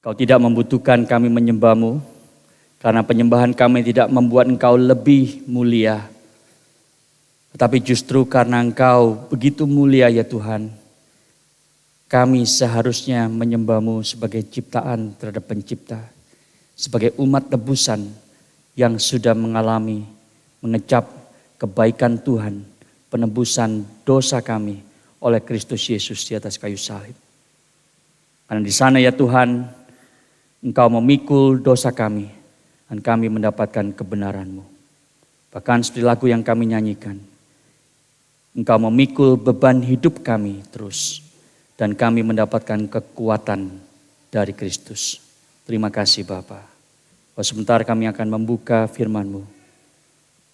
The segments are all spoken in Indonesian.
Kau tidak membutuhkan kami menyembah-Mu, karena penyembahan kami tidak membuat Engkau lebih mulia. Tetapi justru karena Engkau begitu mulia ya Tuhan, kami seharusnya menyembah-Mu sebagai ciptaan terhadap pencipta. Sebagai umat tebusan yang sudah mengalami, mengecap kebaikan Tuhan, penebusan dosa kami oleh Kristus Yesus di atas kayu salib. Karena di sana ya Tuhan, Engkau memikul dosa kami dan kami mendapatkan kebenaran-Mu. Bahkan seperti lagu yang kami nyanyikan, Engkau memikul beban hidup kami terus dan kami mendapatkan kekuatan dari Kristus. Terima kasih Bapa. Sebentar kami akan membuka firman-Mu.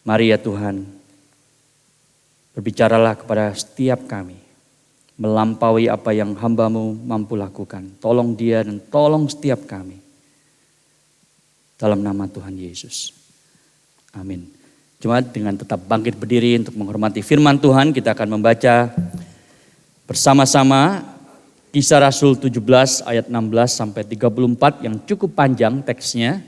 Mari ya Tuhan, berbicaralah kepada setiap kami, melampaui apa yang hamba-Mu mampu lakukan. Tolong dia dan tolong setiap kami. Dalam nama Tuhan Yesus. Amin. Jemaat dengan tetap bangkit berdiri untuk menghormati firman Tuhan, kita akan membaca bersama-sama Kisah Rasul 17 ayat 16 sampai 34 yang cukup panjang teksnya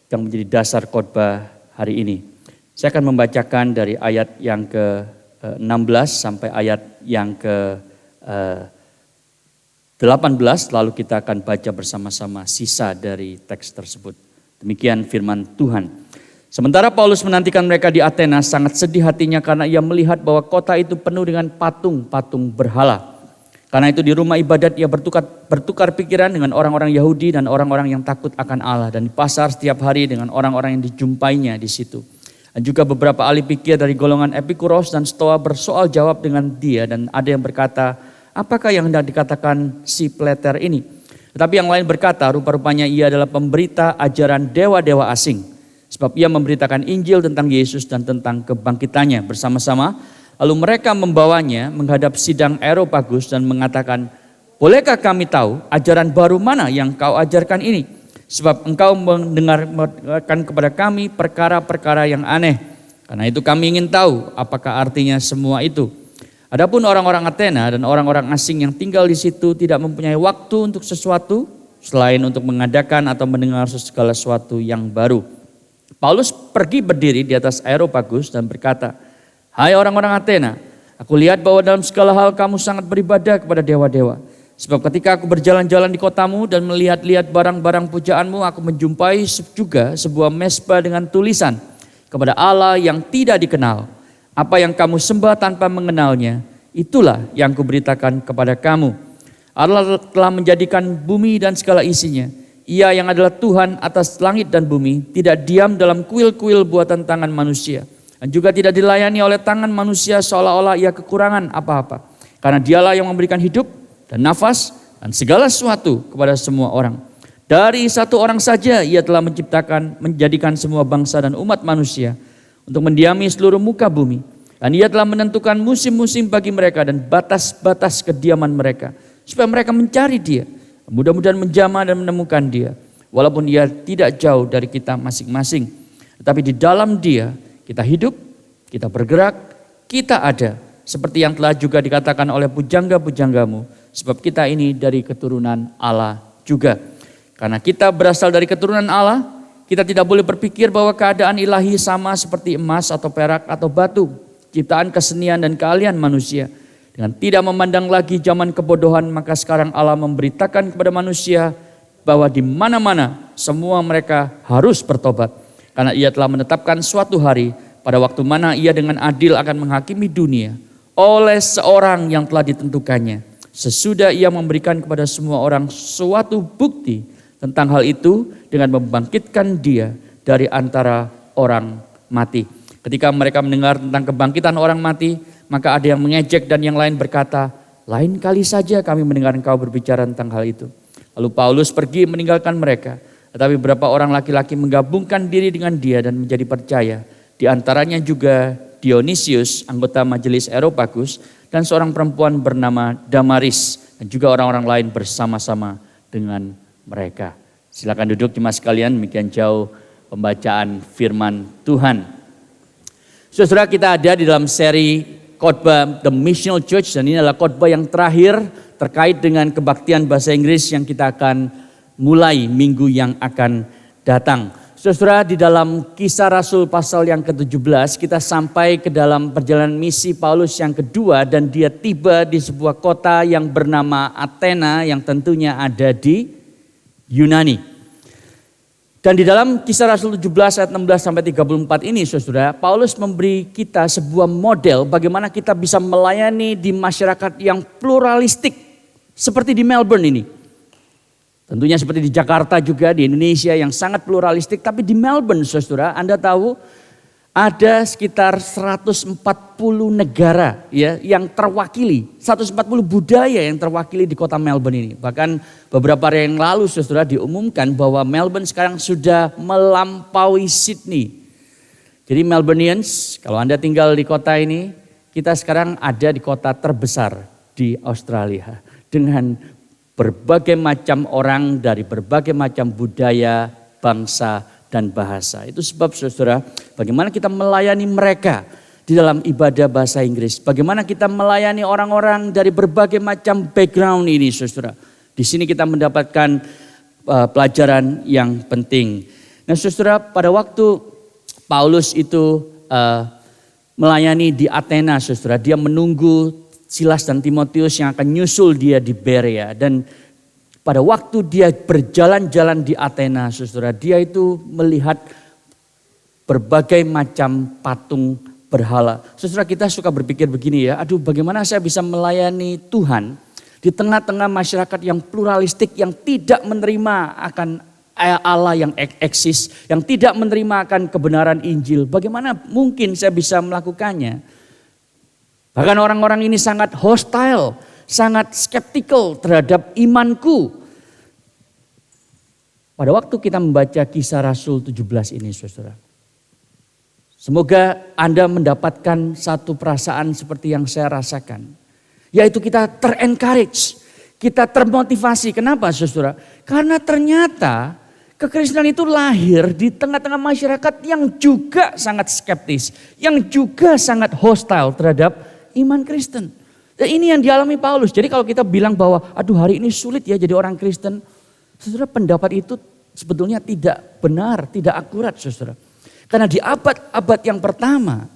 yang menjadi dasar khotbah hari ini. Saya akan membacakan dari ayat yang ke-16 sampai ayat yang ke-18, lalu kita akan baca bersama-sama sisa dari teks tersebut. Demikian firman Tuhan. Sementara Paulus menantikan mereka di Athena, sangat sedih hatinya karena ia melihat bahwa kota itu penuh dengan patung-patung berhala. Karena itu di rumah ibadat ia bertukar pikiran dengan orang-orang Yahudi dan orang-orang yang takut akan Allah. Dan di pasar setiap hari dengan orang-orang yang dijumpainya di situ. Dan juga beberapa ahli pikir dari golongan Epikuros dan Stoa bersoal jawab dengan dia. Dan ada yang berkata, apakah yang hendak dikatakan si Plater ini? Tetapi yang lain berkata, rupa-rupanya ia adalah pemberita ajaran dewa-dewa asing. Sebab ia memberitakan Injil tentang Yesus dan tentang kebangkitannya bersama-sama. Lalu mereka membawanya menghadap sidang Areopagus dan mengatakan, bolehkah kami tahu ajaran baru mana yang kau ajarkan ini? Sebab engkau mendengarkan kepada kami perkara-perkara yang aneh. Karena itu kami ingin tahu apakah artinya semua itu. Adapun orang-orang Athena dan orang-orang asing yang tinggal di situ tidak mempunyai waktu untuk sesuatu selain untuk mengadakan atau mendengar segala sesuatu yang baru. Paulus pergi berdiri di atas Areopagus dan berkata, hai orang-orang Athena, aku lihat bahwa dalam segala hal kamu sangat beribadah kepada dewa-dewa. Sebab ketika aku berjalan-jalan di kotamu dan melihat-lihat barang-barang pujaanmu, aku menjumpai juga sebuah mesbah dengan tulisan, kepada Allah yang tidak dikenal. Apa yang kamu sembah tanpa mengenalnya, itulah yang kuberitakan kepada kamu. Allah telah menjadikan bumi dan segala isinya. Ia yang adalah Tuhan atas langit dan bumi, tidak diam dalam kuil-kuil buatan tangan manusia. Dan juga tidak dilayani oleh tangan manusia seolah-olah ia kekurangan apa-apa. Karena dialah yang memberikan hidup dan nafas dan segala sesuatu kepada semua orang. Dari satu orang saja ia telah menjadikan semua bangsa dan umat manusia untuk mendiami seluruh muka bumi. Dan ia telah menentukan musim-musim bagi mereka dan batas-batas kediaman mereka. Supaya mereka mencari dia. Mudah-mudahan menjamah dan menemukan dia. Walaupun dia tidak jauh dari kita masing-masing. Tetapi di dalam dia kita hidup, kita bergerak, kita ada. Seperti yang telah juga dikatakan oleh pujangga-pujanggamu. Sebab kita ini dari keturunan Allah juga. Karena kita berasal dari keturunan Allah, kita tidak boleh berpikir bahwa keadaan ilahi sama seperti emas atau perak atau batu. Ciptaan kesenian dan keahlian manusia. Dengan tidak memandang lagi zaman kebodohan, maka sekarang Allah memberitakan kepada manusia bahwa di mana-mana semua mereka harus bertobat. Karena ia telah menetapkan suatu hari pada waktu mana ia dengan adil akan menghakimi dunia oleh seorang yang telah ditentukannya. Sesudah ia memberikan kepada semua orang suatu bukti tentang hal itu dengan membangkitkan dia dari antara orang mati. Ketika mereka mendengar tentang kebangkitan orang mati, maka ada yang mengejek dan yang lain berkata, lain kali saja kami mendengar engkau berbicara tentang hal itu. Lalu Paulus pergi meninggalkan mereka. Tetapi beberapa orang laki-laki menggabungkan diri dengan dia dan menjadi percaya. Di antaranya juga Dionysius, anggota majelis Areopagus, dan seorang perempuan bernama Damaris. Dan juga orang-orang lain bersama-sama dengan mereka. Silakan duduk jemaat sekalian, demikian jauh pembacaan firman Tuhan. Saudara, kita ada di dalam seri khotbah The Missional Church, dan ini adalah khotbah yang terakhir terkait dengan kebaktian bahasa Inggris yang kita akan mulai minggu yang akan datang. Saudara, di dalam Kisah Rasul pasal yang ke-17 kita sampai ke dalam perjalanan misi Paulus yang kedua dan dia tiba di sebuah kota yang bernama Athena yang tentunya ada di Yunani. Dan di dalam Kisah Rasul 17 ayat 16 sampai 34 ini saudara, Paulus memberi kita sebuah model bagaimana kita bisa melayani di masyarakat yang pluralistik seperti di Melbourne ini. Tentunya seperti di Jakarta juga, di Indonesia yang sangat pluralistik. Tapi di Melbourne saudara, Anda tahu ada sekitar 140 negara ya yang terwakili. 140 budaya yang terwakili di kota Melbourne ini. Bahkan beberapa hari yang lalu saudara diumumkan bahwa Melbourne sekarang sudah melampaui Sydney. Jadi Melbournians, kalau Anda tinggal di kota ini, kita sekarang ada di kota terbesar di Australia. Dengan berbagai macam orang dari berbagai macam budaya, bangsa, dan bahasa. Itu sebab saudara, bagaimana kita melayani mereka di dalam ibadah bahasa Inggris. Bagaimana kita melayani orang-orang dari berbagai macam background ini saudara. Di sini kita mendapatkan pelajaran yang penting. Nah saudara, pada waktu Paulus itu melayani di Athena saudara, dia menunggu Silas dan Timotius yang akan nyusul dia di Berea. Dan pada waktu dia berjalan-jalan di Athena, saudara, dia itu melihat berbagai macam patung berhala. Saudara, kita suka berpikir begini ya, aduh bagaimana saya bisa melayani Tuhan di tengah-tengah masyarakat yang pluralistik, yang tidak menerima akan Allah yang eksis, yang tidak menerima akan kebenaran Injil. Bagaimana mungkin saya bisa melakukannya? Bahkan orang-orang ini sangat hostile, sangat skeptikal terhadap imanku. Pada waktu kita membaca Kisah Rasul 17 ini saudara. Semoga Anda mendapatkan satu perasaan seperti yang saya rasakan. Yaitu kita ter-encourage, kita termotivasi. Kenapa saudara? Karena ternyata kekristenan itu lahir di tengah-tengah masyarakat yang juga sangat skeptis. Yang juga sangat hostile terhadap iman Kristen. Dan ini yang dialami Paulus. Jadi kalau kita bilang bahwa aduh hari ini sulit ya jadi orang Kristen. Saudara, pendapat itu sebetulnya tidak benar, tidak akurat saudara. Karena di abad-abad yang pertama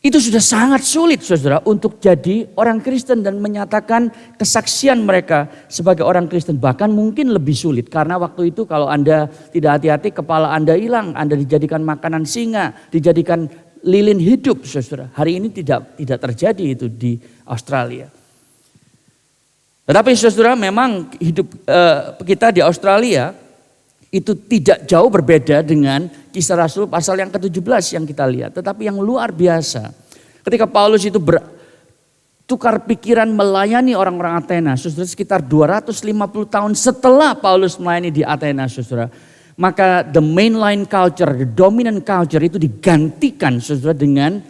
itu sudah sangat sulit saudara untuk jadi orang Kristen dan menyatakan kesaksian mereka sebagai orang Kristen. Bahkan mungkin lebih sulit karena waktu itu kalau Anda tidak hati-hati kepala Anda hilang. Anda dijadikan makanan singa, dijadikan lilin hidup saudara. Hari ini tidak terjadi itu di Australia. Tetapi saudara memang hidup kita di Australia itu tidak jauh berbeda dengan Kisah Rasul pasal yang ke-17 yang kita lihat. Tetapi yang luar biasa ketika Paulus itu bertukar pikiran melayani orang-orang Athena. Saudara, sekitar 250 tahun setelah Paulus melayani di Athena saudara. Maka the mainline culture, the dominant culture itu digantikan saudara dengan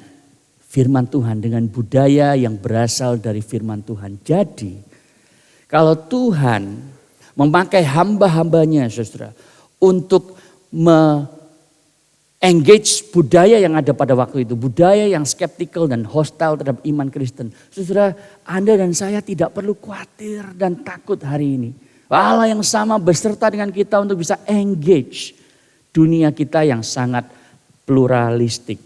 firman Tuhan. Dengan budaya yang berasal dari firman Tuhan. Jadi kalau Tuhan memakai hamba-hambanya saudara. Untuk engage budaya yang ada pada waktu itu. Budaya yang skeptical dan hostile terhadap iman Kristen. Saudara, Anda dan saya tidak perlu khawatir dan takut hari ini. Allah yang sama beserta dengan kita untuk bisa engage dunia kita yang sangat pluralistik.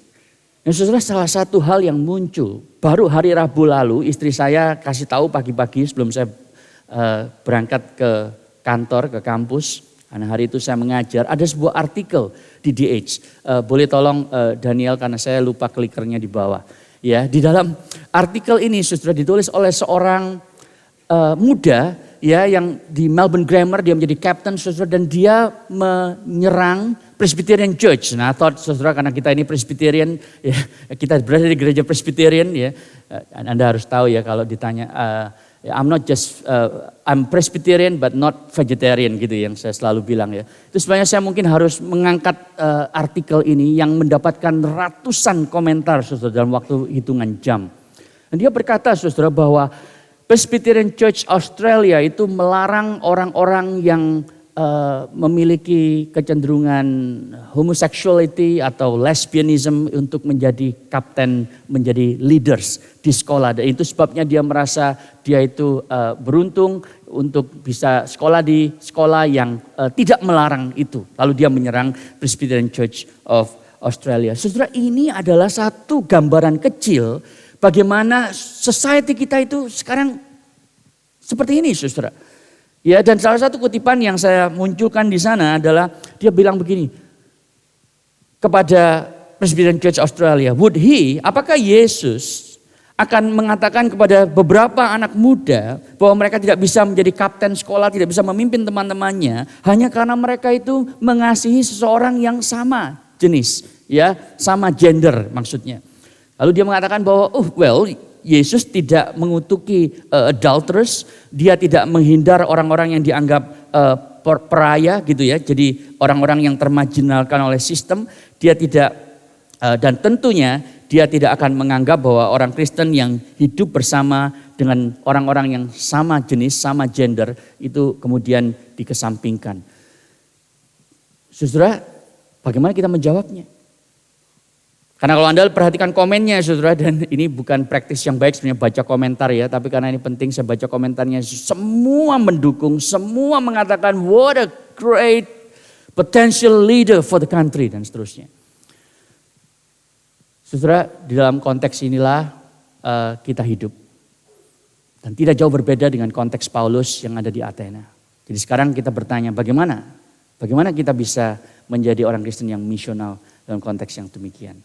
Dan saudara, salah satu hal yang muncul baru hari Rabu lalu istri saya kasih tahu pagi-pagi sebelum saya berangkat ke kantor, ke kampus. Karena hari itu saya mengajar, ada sebuah artikel di DH. Boleh tolong Daniel karena saya lupa klikernya di bawah. Ya, di dalam artikel ini saudara ditulis oleh seorang muda ya yang di Melbourne Grammar, dia menjadi captain saudara dan dia menyerang Presbyterian Church. Nah, saudara karena kita ini Presbyterian, ya, kita berada di gereja Presbyterian ya. Anda harus tahu ya kalau ditanya I'm not just I'm Presbyterian but not vegetarian gitu yang saya selalu bilang ya. Itu sebenarnya saya mungkin harus mengangkat artikel ini yang mendapatkan ratusan komentar saudara dalam waktu hitungan jam. Dan dia berkata saudara bahwa Presbyterian Church Australia itu melarang orang-orang yang memiliki kecenderungan homosexuality atau lesbianism untuk menjadi kapten, menjadi leaders di sekolah. Dan itu sebabnya dia merasa dia itu beruntung untuk bisa sekolah di sekolah yang tidak melarang itu. Lalu dia menyerang Presbyterian Church of Australia. Saudara, ini adalah satu gambaran kecil bagaimana society kita itu sekarang seperti ini, saudara. Ya, dan salah satu kutipan yang saya munculkan di sana adalah dia bilang begini kepada Presbyterian Church Australia, apakah Yesus akan mengatakan kepada beberapa anak muda bahwa mereka tidak bisa menjadi kapten sekolah, tidak bisa memimpin teman-temannya hanya karena mereka itu mengasihi seseorang yang sama jenis, ya, sama gender maksudnya. Lalu dia mengatakan bahwa Yesus tidak mengutuki adulterers, dia tidak menghindar orang-orang yang dianggap peraya gitu ya. Jadi orang-orang yang termarginalkan oleh sistem, dia tidak dan tentunya dia tidak akan menganggap bahwa orang Kristen yang hidup bersama dengan orang-orang yang sama jenis, sama gender itu kemudian dikesampingkan. Saudara, bagaimana kita menjawabnya? Karena kalau Anda perhatikan komennya saudara, dan ini bukan praktis yang baik sebenarnya baca komentar ya, tapi karena ini penting saya baca komentarnya, semua mendukung, semua mengatakan what a great potential leader for the country dan seterusnya. Saudara, di dalam konteks inilah kita hidup. Dan tidak jauh berbeda dengan konteks Paulus yang ada di Athena. Jadi sekarang kita bertanya bagaimana kita bisa menjadi orang Kristen yang misional dalam konteks yang demikian.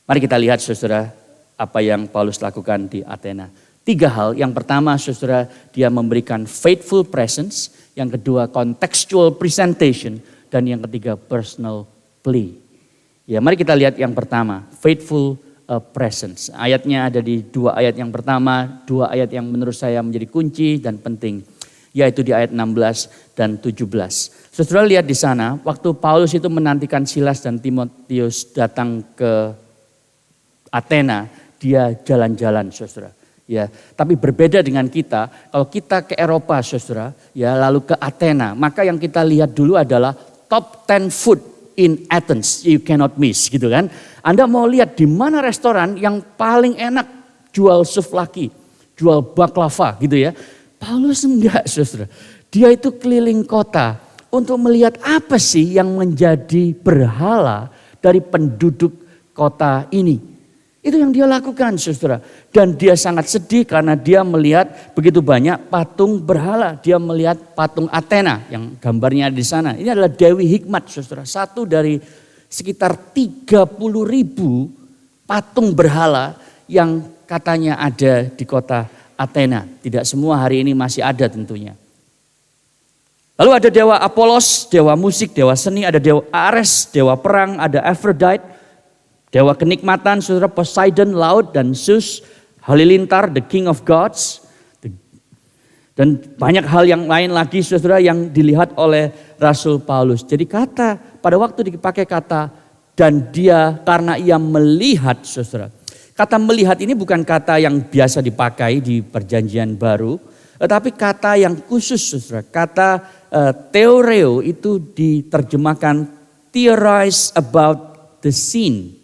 Mari kita lihat saudara apa yang Paulus lakukan di Athena. 3 hal, yang pertama saudara dia memberikan faithful presence, yang kedua contextual presentation, dan yang ketiga personal plea. Ya, mari kita lihat yang pertama, faithful presence. Ayatnya ada di 2 ayat yang pertama, 2 ayat yang menurut saya menjadi kunci dan penting, yaitu di ayat 16 dan 17. Saudara lihat di sana, waktu Paulus itu menantikan Silas dan Timotius datang ke Athena, dia jalan-jalan saudara. Ya, tapi berbeda dengan kita, kalau kita ke Eropa saudara, ya lalu ke Athena, maka yang kita lihat dulu adalah top 10 food in Athens, you cannot miss gitu kan. Anda mau lihat di mana restoran yang paling enak jual souvlaki, jual baklava gitu ya. Paulus enggak saudara, dia itu keliling kota untuk melihat apa sih yang menjadi berhala dari penduduk kota ini. Itu yang dia lakukan saudara. Dan dia sangat sedih karena dia melihat begitu banyak patung berhala. Dia melihat patung Athena yang gambarnya di sana. Ini adalah Dewi Hikmat saudara. Satu dari sekitar 30.000 patung berhala yang katanya ada di kota Athena. Tidak semua hari ini masih ada tentunya. Lalu ada dewa Apollos, dewa musik, dewa seni, ada dewa Ares, dewa perang, ada Aphrodite. Dewa kenikmatan, saudara, Poseidon, laut, dan Zeus, halilintar, the king of gods. Dan banyak hal yang lain lagi, saudara, yang dilihat oleh Rasul Paulus. Jadi pada waktu dipakai kata, dan dia karena ia melihat, saudara. Kata melihat ini bukan kata yang biasa dipakai di perjanjian baru, tetapi kata yang khusus, saudara. Kata theoreo itu diterjemahkan theorize about the scene.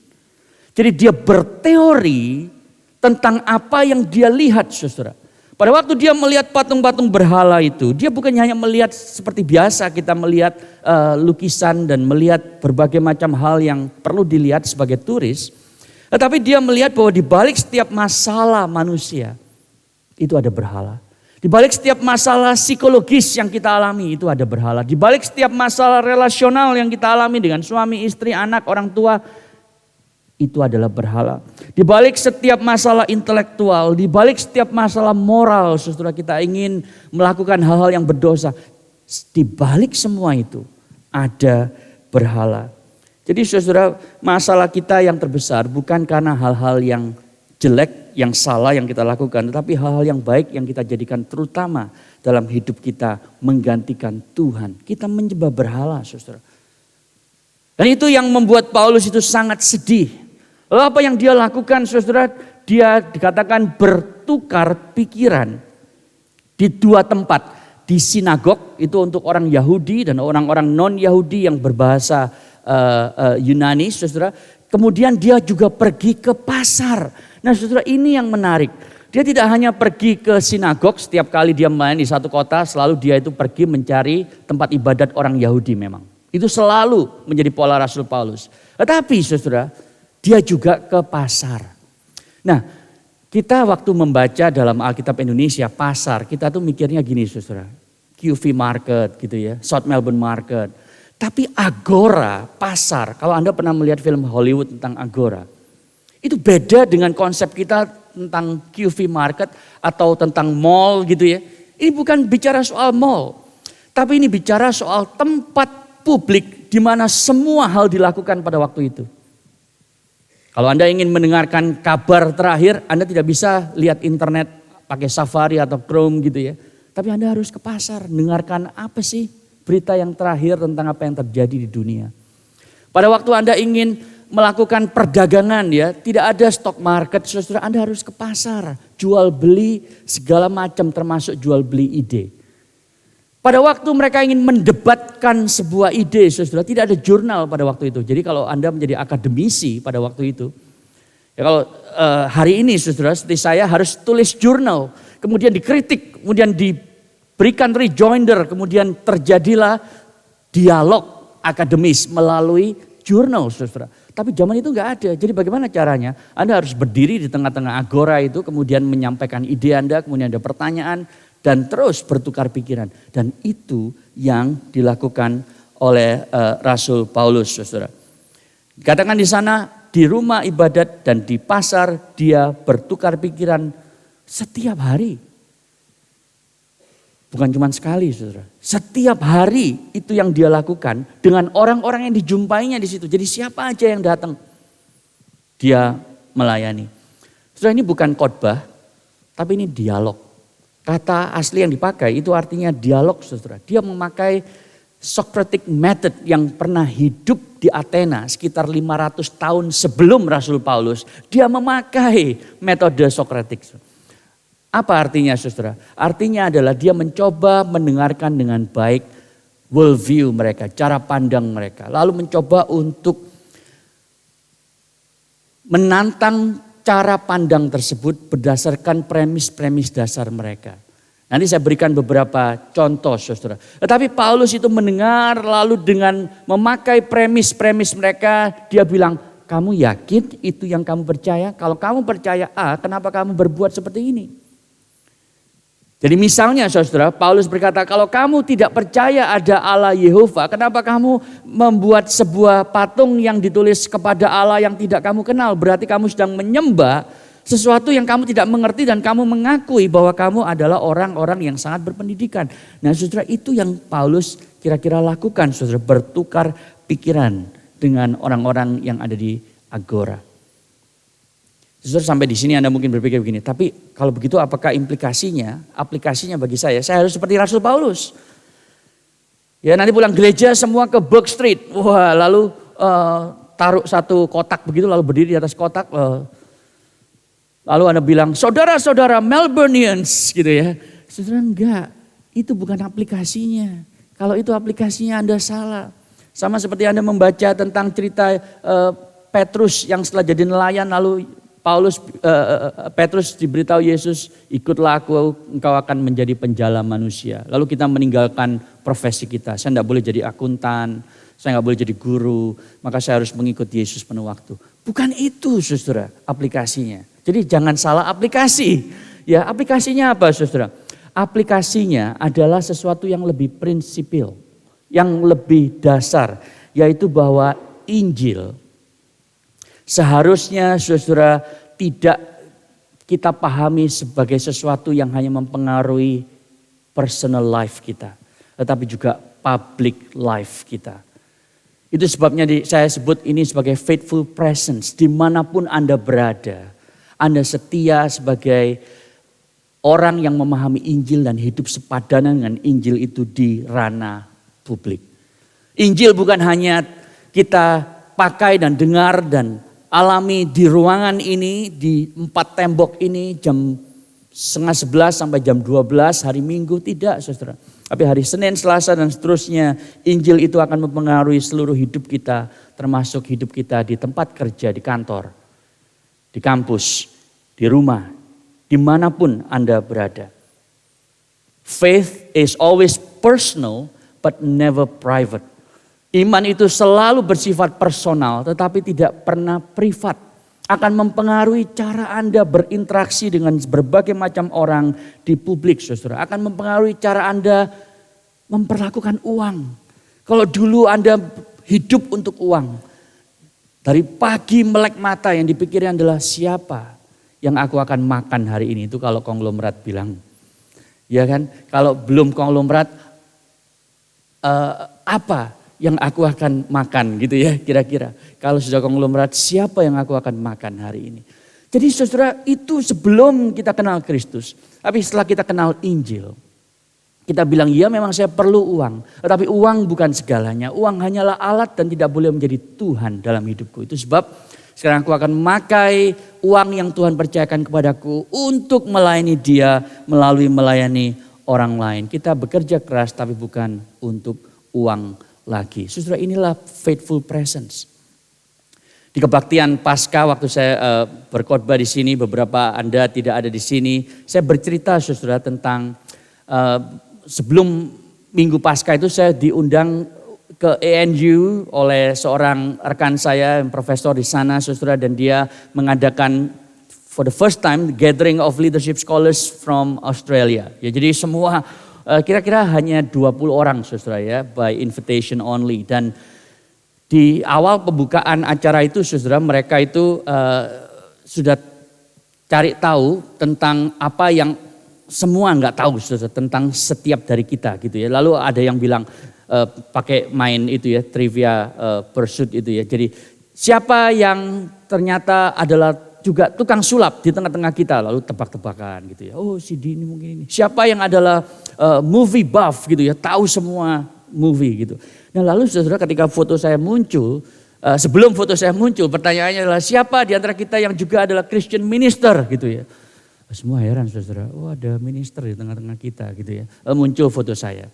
Jadi dia berteori tentang apa yang dia lihat saudara. Pada waktu dia melihat patung-patung berhala itu, dia bukan hanya melihat seperti biasa kita melihat lukisan dan melihat berbagai macam hal yang perlu dilihat sebagai turis. Tetapi dia melihat bahwa di balik setiap masalah manusia itu ada berhala. Di balik setiap masalah psikologis yang kita alami itu ada berhala. Di balik setiap masalah relasional yang kita alami dengan suami, istri, anak, orang tua, itu adalah berhala. Di balik setiap masalah intelektual, di balik setiap masalah moral, saudara kita ingin melakukan hal-hal yang berdosa. Di balik semua itu ada berhala. Jadi saudara, masalah kita yang terbesar bukan karena hal-hal yang jelek, yang salah yang kita lakukan, tetapi hal-hal yang baik yang kita jadikan terutama dalam hidup kita menggantikan Tuhan. Kita menyembah berhala, saudara. Dan itu yang membuat Paulus itu sangat sedih. Lalu apa yang dia lakukan saudara? Dia dikatakan bertukar pikiran di 2 tempat. di sinagog itu untuk orang Yahudi dan orang-orang non-Yahudi yang berbahasa Yunani, saudara. Kemudian dia juga pergi ke pasar. Nah saudara, ini yang menarik. Dia tidak hanya pergi ke sinagog, setiap kali dia main di satu kota selalu dia itu pergi mencari tempat ibadat orang Yahudi memang. Itu selalu menjadi pola Rasul Paulus. Tetapi saudara, dia juga ke pasar. Nah, kita waktu membaca dalam Alkitab Indonesia pasar, kita tuh mikirnya gini saudara. QV Market gitu ya, South Melbourne Market. Tapi Agora, pasar, kalau Anda pernah melihat film Hollywood tentang Agora, itu beda dengan konsep kita tentang QV Market atau tentang mall gitu ya. Ini bukan bicara soal mall, tapi ini bicara soal tempat publik di mana semua hal dilakukan pada waktu itu. Kalau Anda ingin mendengarkan kabar terakhir, Anda tidak bisa lihat internet pakai Safari atau Chrome gitu ya. Tapi Anda harus ke pasar, dengarkan apa sih berita yang terakhir tentang apa yang terjadi di dunia. Pada waktu Anda ingin melakukan perdagangan ya, tidak ada stock market, saudara, Anda harus ke pasar, jual beli segala macam termasuk jual beli ide. Pada waktu mereka ingin mendebatkan sebuah ide, saudara, tidak ada jurnal pada waktu itu. Jadi kalau Anda menjadi akademisi pada waktu itu, ya kalau hari ini saudara, seperti saya harus tulis jurnal, kemudian dikritik, kemudian diberikan rejoinder, kemudian terjadilah dialog akademis melalui jurnal, saudara. Tapi zaman itu nggak ada. Jadi bagaimana caranya? Anda harus berdiri di tengah-tengah agora itu, kemudian menyampaikan ide Anda, kemudian ada pertanyaan, dan terus bertukar pikiran. Dan itu yang dilakukan oleh Rasul Paulus, saudara. Dikatakan di sana, di rumah ibadat dan di pasar dia bertukar pikiran setiap hari. Bukan cuma sekali, saudara. Setiap hari itu yang dia lakukan dengan orang-orang yang dijumpainya di situ. Jadi siapa aja yang datang, dia melayani. Saudara, ini bukan khotbah, tapi ini dialog. Kata asli yang dipakai itu artinya dialog, saudara. Dia memakai Socratic method yang pernah hidup di Athena sekitar 500 tahun sebelum Rasul Paulus. Dia memakai metode Socratic. Apa artinya, saudara? Artinya adalah dia mencoba mendengarkan dengan baik worldview mereka, cara pandang mereka. Lalu mencoba untuk menantang cara pandang tersebut berdasarkan premis-premis dasar mereka. Nanti saya berikan beberapa contoh, saudara. Tetapi Paulus itu mendengar lalu dengan memakai premis-premis mereka, dia bilang, kamu yakin itu yang kamu percaya? Kalau kamu percaya A, kenapa kamu berbuat seperti ini? Jadi misalnya saudara, Paulus berkata, kalau kamu tidak percaya ada Allah Yehova, kenapa kamu membuat sebuah patung yang ditulis kepada Allah yang tidak kamu kenal? Berarti kamu sedang menyembah sesuatu yang kamu tidak mengerti dan kamu mengakui bahwa kamu adalah orang-orang yang sangat berpendidikan. Nah saudara, itu yang Paulus kira-kira lakukan, saudara, bertukar pikiran dengan orang-orang yang ada di Agora. Saudara, sampai di sini Anda mungkin berpikir begini, tapi kalau begitu apakah aplikasinya bagi saya harus seperti Rasul Paulus. Ya nanti pulang gereja semua ke Bourke Street, wah lalu taruh satu kotak begitu lalu berdiri di atas kotak. Lalu Anda bilang, saudara-saudara Melbournians gitu ya. Saudara, enggak, itu bukan aplikasinya. Kalau itu aplikasinya Anda salah. Sama seperti Anda membaca tentang cerita Petrus yang setelah jadi nelayan lalu Petrus diberitahu Yesus, ikutlah aku, engkau akan menjadi penjala manusia. Lalu kita meninggalkan profesi kita. Saya tidak boleh jadi akuntan, saya nggak boleh jadi guru, maka saya harus mengikuti Yesus penuh waktu. Bukan itu, saudara, aplikasinya. Jadi jangan salah aplikasi. Ya, aplikasinya apa, saudara? Aplikasinya adalah sesuatu yang lebih prinsipil, yang lebih dasar, yaitu bahwa Injil seharusnya, saudara, tidak kita pahami sebagai sesuatu yang hanya mempengaruhi personal life kita, tetapi juga public life kita. Itu sebabnya saya sebut ini sebagai faithful presence. Dimanapun Anda berada, Anda setia sebagai orang yang memahami Injil dan hidup sepadanan dengan Injil itu di ranah publik. Injil bukan hanya kita pakai dan dengar dan alami di ruangan ini, di 4 tembok ini jam 10:30 sampai jam 12 hari Minggu, tidak, saudara. Tapi hari Senin, Selasa dan seterusnya, Injil itu akan mempengaruhi seluruh hidup kita, termasuk hidup kita di tempat kerja, di kantor, di kampus, di rumah, dimanapun Anda berada. Faith is always personal but never private. Iman itu selalu bersifat personal tetapi tidak pernah privat. Akan mempengaruhi cara Anda berinteraksi dengan berbagai macam orang di publik, saudara. Akan mempengaruhi cara Anda memperlakukan uang. Kalau dulu Anda hidup untuk uang, dari pagi melek mata yang dipikirkan adalah siapa yang aku akan makan hari ini. Itu kalau konglomerat bilang. Ya kan, kalau belum konglomerat apa yang aku akan makan gitu ya kira-kira. Kalau sudah konglomerat, siapa yang aku akan makan hari ini. Jadi saudara, itu sebelum kita kenal Kristus. Tapi setelah kita kenal Injil, kita bilang ya memang saya perlu uang. Tetapi uang bukan segalanya. Uang hanyalah alat dan tidak boleh menjadi Tuhan dalam hidupku. Itu sebab sekarang aku akan memakai uang yang Tuhan percayakan kepadaku untuk melayani Dia melalui melayani orang lain. Kita bekerja keras tapi bukan untuk uang lagi. Saudara, inilah faithful presence. Di kebaktian Paskah waktu saya berkhotbah di sini, beberapa Anda tidak ada di sini. Saya bercerita saudara tentang sebelum Minggu Paskah itu saya diundang ke ANU oleh seorang rekan saya, profesor di sana saudara, dan dia mengadakan for the first time gathering of leadership scholars from Australia. Ya, jadi semua kira-kira hanya 20 orang saudara ya, by invitation only. Dan di awal pembukaan acara itu saudara, mereka itu sudah cari tahu tentang apa yang semua nggak tahu saudara, tentang setiap dari kita gitu ya. Lalu ada yang bilang pakai main itu ya, trivia pursuit itu ya. Jadi siapa yang ternyata adalah juga tukang sulap di tengah-tengah kita, lalu tebak-tebakan gitu ya. Oh si ini mungkin ini. Siapa yang adalah movie buff gitu ya, tahu semua movie gitu. Nah lalu saudara, ketika foto saya muncul, sebelum foto saya muncul, pertanyaannya adalah siapa di antara kita yang juga adalah Christian minister gitu ya. Semua heran saudara, oh ada minister di tengah-tengah kita gitu ya. Muncul foto saya.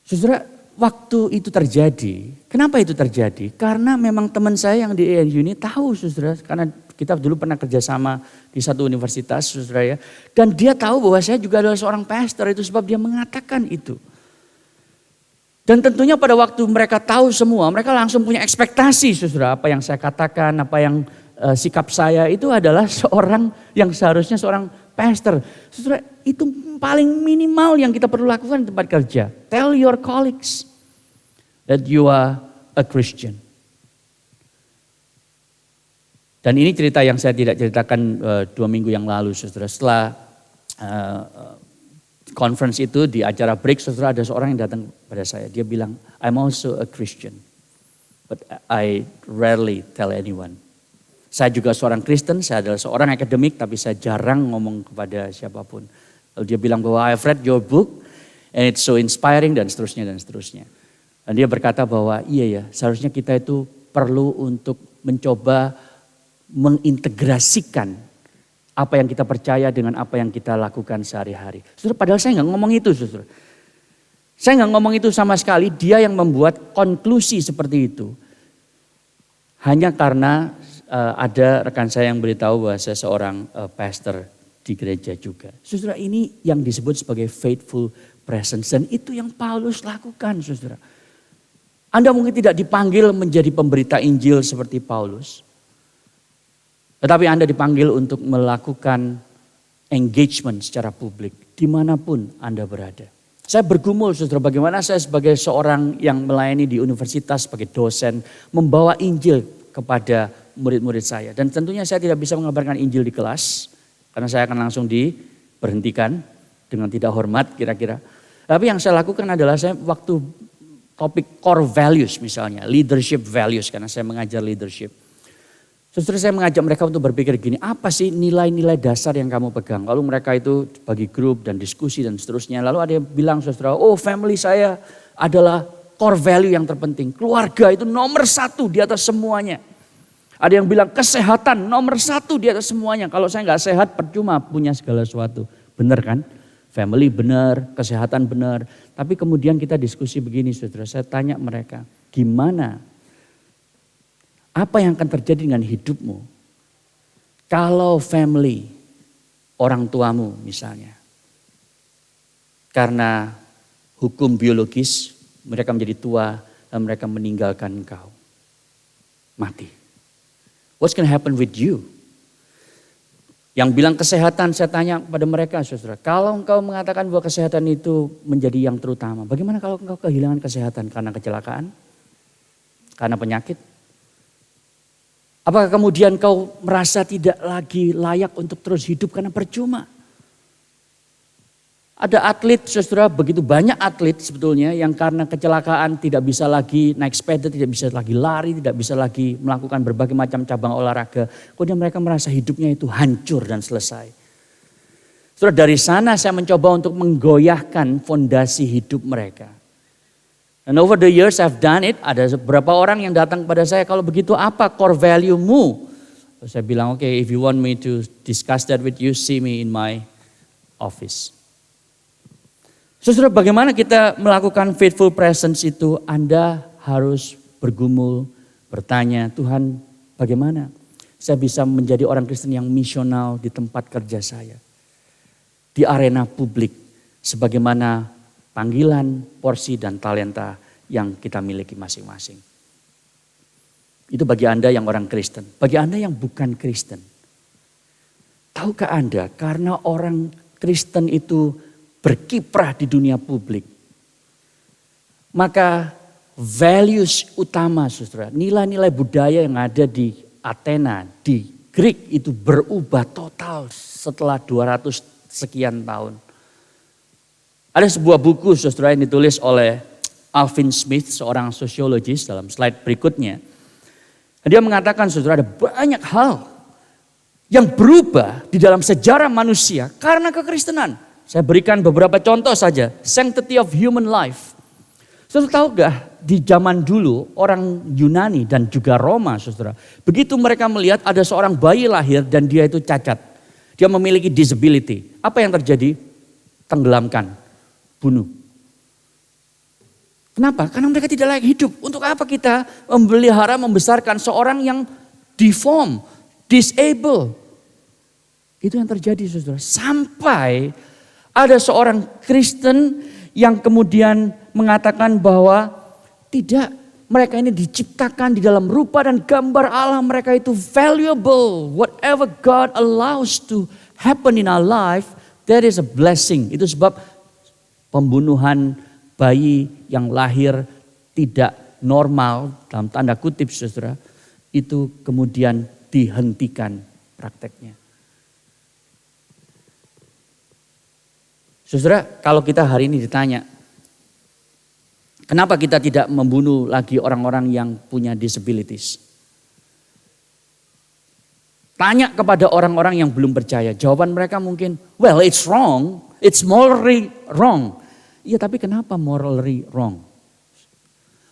Saudara, waktu itu terjadi, kenapa itu terjadi? Karena memang teman saya yang di ANU ini tahu saudara, karena kita dulu pernah kerjasama di satu universitas saudara ya. Dan dia tahu bahwa saya juga adalah seorang pastor, itu sebab dia mengatakan itu. Dan tentunya pada waktu mereka tahu semua, mereka langsung punya ekspektasi saudara, apa yang saya katakan, apa yang sikap saya itu adalah seorang yang seharusnya seorang pastor. Saudara, itu paling minimal yang kita perlu lakukan di tempat kerja. Tell your colleagues that you are a Christian. Dan ini cerita yang saya tidak ceritakan 2 minggu yang lalu saudara. Setelah conference itu di acara break saudara, ada seorang yang datang pada saya. Dia bilang, I'm also a Christian. But I rarely tell anyone. Saya juga seorang Kristen, saya adalah seorang akademik, tapi saya jarang ngomong kepada siapapun. Lalu dia bilang bahwa I've read your book and it's so inspiring dan seterusnya dan seterusnya. Dan dia berkata bahwa iya ya, seharusnya kita itu perlu untuk mencoba mengintegrasikan apa yang kita percaya dengan apa yang kita lakukan sehari-hari. Saudara, padahal saya nggak ngomong itu saudara. Saya nggak ngomong itu sama sekali, dia yang membuat konklusi seperti itu. Hanya karena ada rekan saya yang beritahu bahwa saya seorang pastor di gereja juga. Saudara, ini yang disebut sebagai faithful presence. Dan itu yang Paulus lakukan saudara. Anda mungkin tidak dipanggil menjadi pemberita Injil seperti Paulus. Tetapi Anda dipanggil untuk melakukan engagement secara publik. Dimanapun Anda berada. Saya bergumul saudara, bagaimana saya sebagai seorang yang melayani di universitas sebagai dosen. Membawa Injil kepada murid-murid saya. Dan tentunya saya tidak bisa mengabarkan Injil di kelas. Karena saya akan langsung diberhentikan dengan tidak hormat kira-kira. Tapi yang saya lakukan adalah saya waktu topik core values misalnya. Leadership values, karena saya mengajar leadership. Saudara, saya mengajak mereka untuk berpikir gini, apa sih nilai-nilai dasar yang kamu pegang? Lalu mereka itu bagi grup dan diskusi dan seterusnya. Lalu ada yang bilang saudara, oh family saya adalah core value yang terpenting. Keluarga itu nomor 1 di atas semuanya. Ada yang bilang kesehatan nomor 1 di atas semuanya. Kalau saya nggak sehat percuma punya segala sesuatu. Benar kan? family benar, kesehatan benar. Tapi kemudian kita diskusi begini saudara, saya tanya mereka, gimana? Apa yang akan terjadi dengan hidupmu? Kalau family, orang tuamu misalnya, karena hukum biologis mereka menjadi tua dan mereka meninggalkan engkau. Mati. What's going to happen with you? Yang bilang kesehatan, saya tanya kepada mereka saudara, kalau engkau mengatakan bahwa kesehatan itu menjadi yang terutama, bagaimana kalau engkau kehilangan kesehatan karena kecelakaan? Karena penyakit? Apakah kemudian kau merasa tidak lagi layak untuk terus hidup karena percuma? Ada atlet saudara, begitu banyak atlet sebetulnya yang karena kecelakaan tidak bisa lagi naik sepeda, tidak bisa lagi lari, tidak bisa lagi melakukan berbagai macam cabang olahraga. Kemudian mereka merasa hidupnya itu hancur dan selesai. Saudara, dari sana saya mencoba untuk menggoyahkan fondasi hidup mereka. And over the years I've done it, ada beberapa orang yang datang kepada saya, kalau begitu apa core value-mu? Saya bilang, oke, if you want me to discuss that with you, see me in my office. Saudara, bagaimana kita melakukan faithful presence itu? Anda harus bergumul, bertanya, Tuhan bagaimana saya bisa menjadi orang Kristen yang misional di tempat kerja saya. Di arena publik, sebagaimana panggilan, porsi, dan talenta yang kita miliki masing-masing. Itu bagi Anda yang orang Kristen. Bagi Anda yang bukan Kristen. Tahukah Anda, karena orang Kristen itu berkiprah di dunia publik, maka values utama saudara, nilai-nilai budaya yang ada di Athena, di Greek itu berubah total setelah 200 sekian tahun. Ada sebuah buku saudara yang ditulis oleh Alvin Smith, seorang sosiologis, dalam slide berikutnya. Dia mengatakan saudara, ada banyak hal yang berubah di dalam sejarah manusia karena kekristenan. Saya berikan beberapa contoh saja. Sanctity of human life. Saudara tahu gak, di zaman dulu orang Yunani dan juga Roma saudara, begitu mereka melihat ada seorang bayi lahir dan dia itu cacat. Dia memiliki disability. Apa yang terjadi? Tenggelamkan, bunuh. Kenapa? Karena mereka tidak layak hidup. Untuk apa kita memelihara, membesarkan seorang yang deform, disable? Itu yang terjadi saudara. Sampai ada seorang Kristen yang kemudian mengatakan bahwa tidak, mereka ini diciptakan di dalam rupa dan gambar Allah, mereka itu valuable. Whatever God allows to happen in our life, that is a blessing. Itu sebab pembunuhan bayi yang lahir tidak normal, dalam tanda kutip saudara, itu kemudian dihentikan prakteknya. Saudara, kalau kita hari ini ditanya, kenapa kita tidak membunuh lagi orang-orang yang punya disabilities? Tanya kepada orang-orang yang belum percaya, jawaban mereka mungkin, well it's wrong, it's morally wrong. Iya, tapi kenapa morally wrong?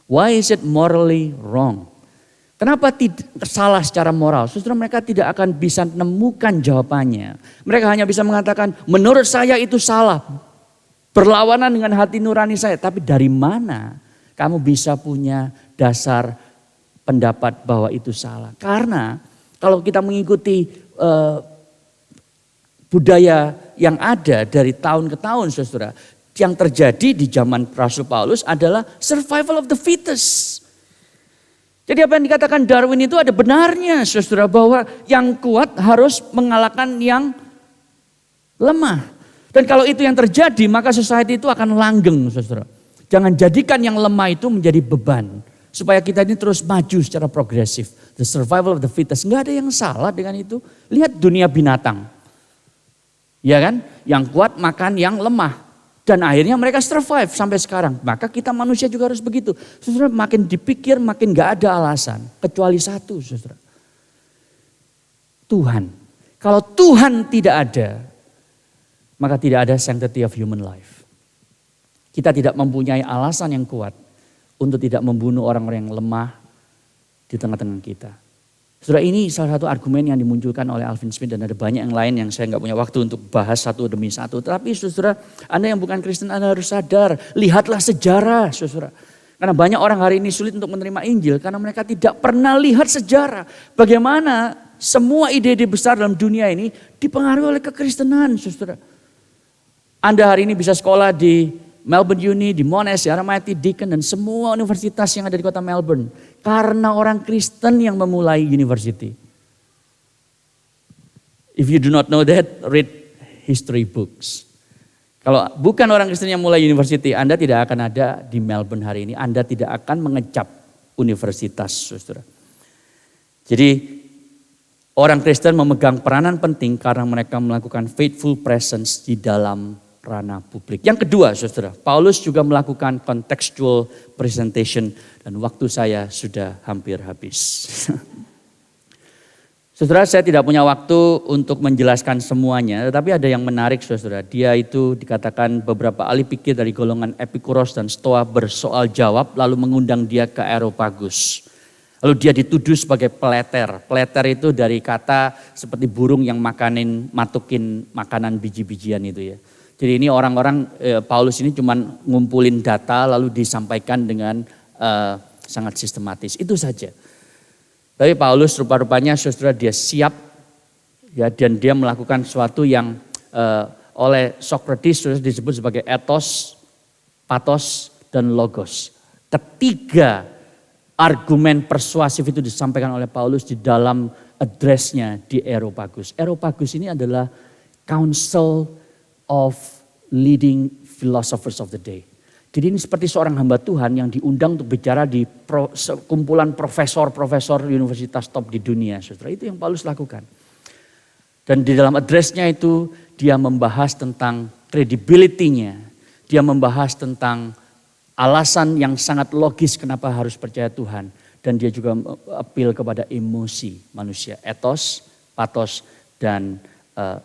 Why is it morally wrong? Kenapa tidak salah secara moral? Saudara, mereka tidak akan bisa menemukan jawabannya. Mereka hanya bisa mengatakan, menurut saya itu salah. Berlawanan dengan hati nurani saya. Tapi dari mana kamu bisa punya dasar pendapat bahwa itu salah? Karena kalau kita mengikuti budaya yang ada dari tahun ke tahun saudara. Yang terjadi di zaman Rasul Paulus adalah survival of the fittest. Jadi apa yang dikatakan Darwin itu ada benarnya saudara, bahwa yang kuat harus mengalahkan yang lemah. Dan kalau itu yang terjadi maka society itu akan langgeng saudara. Jangan jadikan yang lemah itu menjadi beban. Supaya kita ini terus maju secara progresif. The survival of the fittest. Nggak ada yang salah dengan itu. Lihat dunia binatang. Ya kan? Yang kuat makan yang lemah. Dan akhirnya mereka survive sampai sekarang. Maka kita manusia juga harus begitu. Saudara, makin dipikir makin gak ada alasan. Kecuali satu saudara. Tuhan. Kalau Tuhan tidak ada, maka tidak ada sanctity of human life. Kita tidak mempunyai alasan yang kuat untuk tidak membunuh orang-orang yang lemah di tengah-tengah kita. Saudara, ini salah satu argumen yang dimunculkan oleh Alvin Smith dan ada banyak yang lain yang saya nggak punya waktu untuk bahas satu demi satu. Tetapi saudara, Anda yang bukan Kristen, Anda harus sadar, lihatlah sejarah saudara. Karena banyak orang hari ini sulit untuk menerima Injil karena mereka tidak pernah lihat sejarah. Bagaimana semua ide-ide besar dalam dunia ini dipengaruhi oleh kekristenan saudara. Anda hari ini bisa sekolah di Melbourne Uni, di Monash, di RMIT, Deakin, dan semua universitas yang ada di kota Melbourne. Karena orang Kristen yang memulai university. If you do not know that, read history books. Kalau bukan orang Kristen yang mulai university, Anda tidak akan ada di Melbourne hari ini. Anda tidak akan mengecap universitas, saudara. Jadi orang Kristen memegang peranan penting karena mereka melakukan faithful presence di dalam ranah publik. Yang kedua, saudara, Paulus juga melakukan contextual presentation dan waktu saya sudah hampir habis. Saudara, saya tidak punya waktu untuk menjelaskan semuanya, tetapi ada yang menarik, saudara. Dia itu dikatakan beberapa ahli pikir dari golongan Epikuros dan Stoa bersoal jawab, lalu mengundang dia ke Areopagus. Lalu dia dituduh sebagai peleter. Peleter itu dari kata seperti burung yang matukin makanan biji-bijian itu ya. Jadi ini orang-orang Paulus ini cuma ngumpulin data lalu disampaikan dengan sangat sistematis. Itu saja. Tapi Paulus rupa-rupanya saudara dia siap ya, dan dia melakukan sesuatu yang oleh Socrates saudara disebut sebagai ethos, pathos, dan logos. Ketiga argumen persuasif itu disampaikan oleh Paulus di dalam address-nya di Areopagus. Areopagus ini adalah council of leading philosophers of the day. Jadi ini seperti seorang hamba Tuhan yang diundang untuk bicara di kumpulan profesor-profesor universitas top di dunia. Saudara, itu yang Paulus lakukan. Dan di dalam address-nya itu dia membahas tentang credibility-nya. Dia membahas tentang alasan yang sangat logis kenapa harus percaya Tuhan. Dan dia juga appeal kepada emosi manusia. Ethos, pathos, dan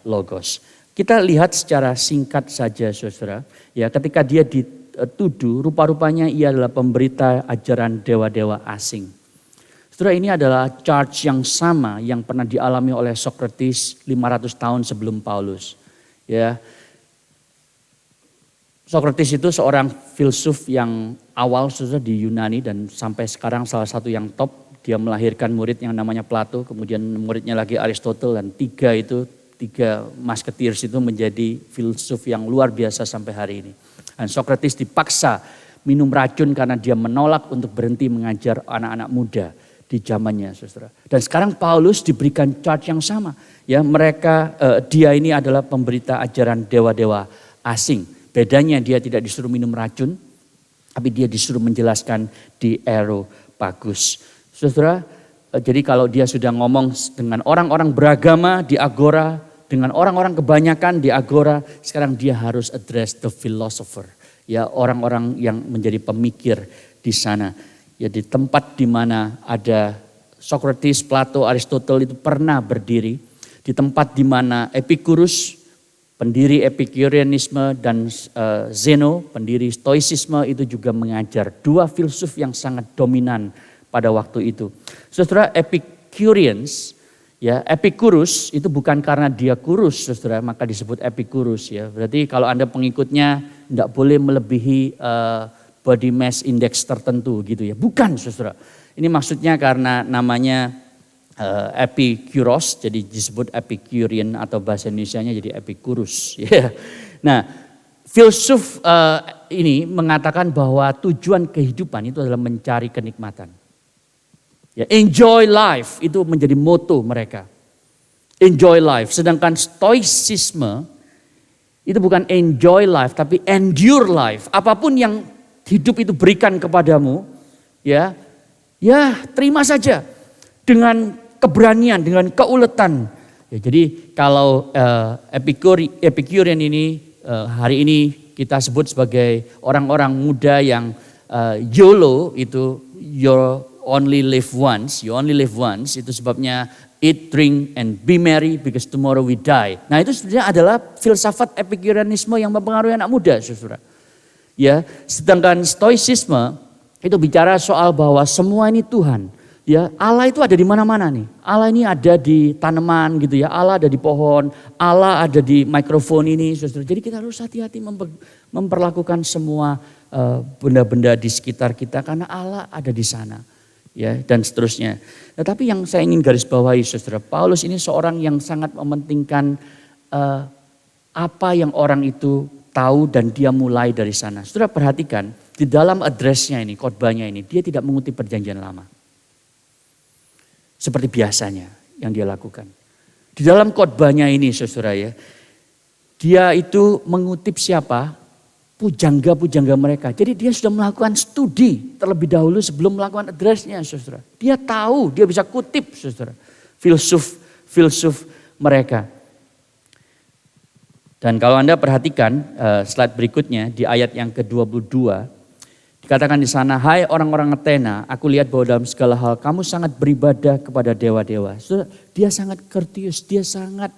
logos. Kita lihat secara singkat saja saudara. Ya, ketika dia dituduh, rupa-rupanya ia adalah pemberita ajaran dewa-dewa asing. Saudara, ini adalah charge yang sama yang pernah dialami oleh Socrates 500 tahun sebelum Paulus. Ya, Socrates itu seorang filsuf yang awal saudara di Yunani dan sampai sekarang salah satu yang top. Dia melahirkan murid yang namanya Plato, kemudian muridnya lagi Aristotle, dan tiga musketeers itu menjadi filsuf yang luar biasa sampai hari ini. Dan Socrates dipaksa minum racun karena dia menolak untuk berhenti mengajar anak-anak muda di zamannya, saudara. Dan sekarang Paulus diberikan charge yang sama. Ya, dia ini adalah pemberita ajaran dewa-dewa asing. Bedanya dia tidak disuruh minum racun, tapi dia disuruh menjelaskan di Areopagus. Saudara, jadi kalau dia sudah ngomong dengan orang-orang beragama di agora, dengan orang-orang kebanyakan di agora, sekarang dia harus address the philosopher. Ya, orang-orang yang menjadi pemikir di sana. Ya, di tempat di mana ada Socrates, Plato, Aristotle itu pernah berdiri. Di tempat di mana Epicurus, pendiri Epicureanisme, dan Zeno, pendiri Stoicisme itu juga mengajar. Dua filsuf yang sangat dominan pada waktu itu. Saudara, Epicureans, ya, Epicurus itu bukan karena dia kurus, saudara, maka disebut Epicurus ya. Berarti kalau Anda pengikutnya tidak boleh melebihi body mass index tertentu gitu ya. Bukan, saudara. Ini maksudnya karena namanya Epikuros, jadi disebut Epicurean atau bahasa Indonesianya jadi Epicurus. Ya. Nah, filsuf ini mengatakan bahwa tujuan kehidupan itu adalah mencari kenikmatan. Ya, enjoy life itu menjadi moto mereka. Enjoy life. Sedangkan stoicisme itu bukan enjoy life tapi endure life. Apapun yang hidup itu berikan kepadamu, ya terima saja dengan keberanian, dengan keuletan. Ya, jadi kalau Epicurean ini hari ini kita sebut sebagai orang-orang muda yang YOLO itu you only live once, itu sebabnya eat, drink, and be merry because tomorrow we die. Nah, itu sebenarnya adalah filsafat Epicureanisme yang mempengaruhi anak muda, saudara. Ya, sedangkan Stoicisme itu bicara soal bahwa semua ini Tuhan, Ya, Allah itu ada di mana-mana nih. Allah ini ada di tanaman gitu ya. Allah ada di pohon. Allah ada di mikrofon ini, saudara. Jadi kita harus hati-hati memperlakukan semua benda-benda di sekitar kita karena Allah ada di sana. Ya, dan seterusnya. Tetapi yang saya ingin garis bawahi, saudara, Paulus ini seorang yang sangat mementingkan apa yang orang itu tahu dan dia mulai dari sana. Saudara perhatikan, di dalam address-nya ini, khotbahnya ini, dia tidak mengutip perjanjian lama. Seperti biasanya yang dia lakukan. Di dalam khotbahnya ini, saudara ya, dia itu mengutip siapa? Pujangga-pujangga mereka. Jadi dia sudah melakukan studi terlebih dahulu sebelum melakukan address-nya, saudara. Dia tahu, dia bisa kutip, saudara, filsuf mereka. Dan kalau Anda perhatikan slide berikutnya di ayat yang ke-22, dikatakan di sana, hai orang-orang Athena, aku lihat bahwa dalam segala hal kamu sangat beribadah kepada dewa-dewa. Saudara, dia sangat courteous, dia sangat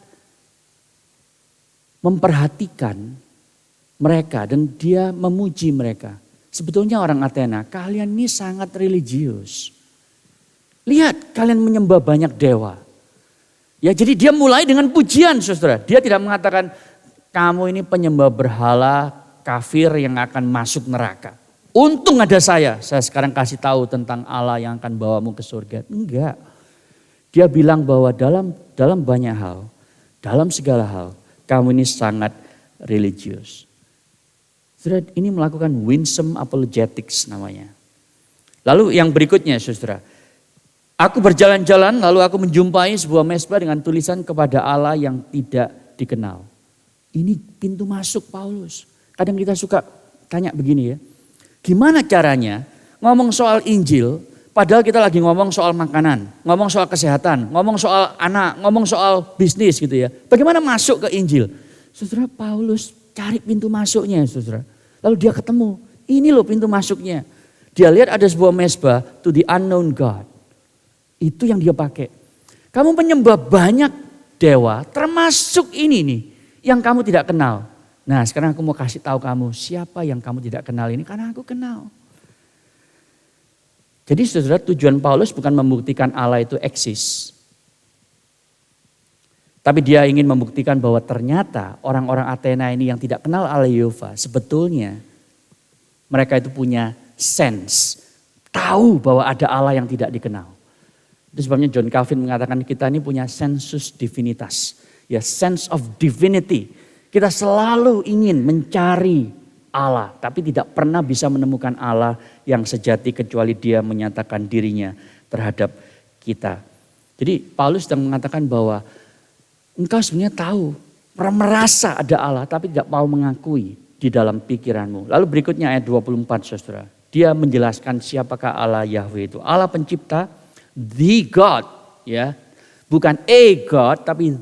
memperhatikan mereka dan dia memuji mereka. Sebetulnya orang Athena, kalian ini sangat religius. Lihat, kalian menyembah banyak dewa. Ya, jadi dia mulai dengan pujian, saudara. Dia tidak mengatakan, kamu ini penyembah berhala kafir yang akan masuk neraka. Untung ada saya sekarang kasih tahu tentang Allah yang akan bawamu ke surga. Enggak. Dia bilang bahwa dalam banyak hal, dalam segala hal, kamu ini sangat religius. Saudara, ini melakukan winsome apologetics namanya. Lalu yang berikutnya, saudara. Aku berjalan-jalan lalu aku menjumpai sebuah mezbah dengan tulisan kepada Allah yang tidak dikenal. Ini pintu masuk Paulus. Kadang kita suka tanya begini ya. Gimana caranya ngomong soal Injil padahal kita lagi ngomong soal makanan, ngomong soal kesehatan, ngomong soal anak, ngomong soal bisnis gitu ya. Bagaimana masuk ke Injil? Saudara, Paulus cari pintu masuknya, saudara. Lalu dia ketemu, ini loh pintu masuknya. Dia lihat ada sebuah mezbah to the unknown God. Itu yang dia pakai. Kamu menyembah banyak dewa, termasuk ini nih yang kamu tidak kenal. Nah, sekarang aku mau kasih tahu kamu siapa yang kamu tidak kenal ini karena aku kenal. Jadi saudara, tujuan Paulus bukan membuktikan Allah itu eksis. Tapi dia ingin membuktikan bahwa ternyata orang-orang Athena ini yang tidak kenal Allah Yehova, sebetulnya mereka itu punya sense, tahu bahwa ada Allah yang tidak dikenal. Itu sebabnya John Calvin mengatakan kita ini punya sensus divinitas, ya sense of divinity. Kita selalu ingin mencari Allah, tapi tidak pernah bisa menemukan Allah yang sejati kecuali dia menyatakan dirinya terhadap kita. Jadi Paulus sedang mengatakan bahwa engkau sebenarnya tahu, merasa ada Allah tapi tidak mau mengakui di dalam pikiranmu. Lalu berikutnya ayat 24 saudara. Dia menjelaskan siapakah Allah Yahweh itu. Allah pencipta, the God. Ya, bukan a God tapi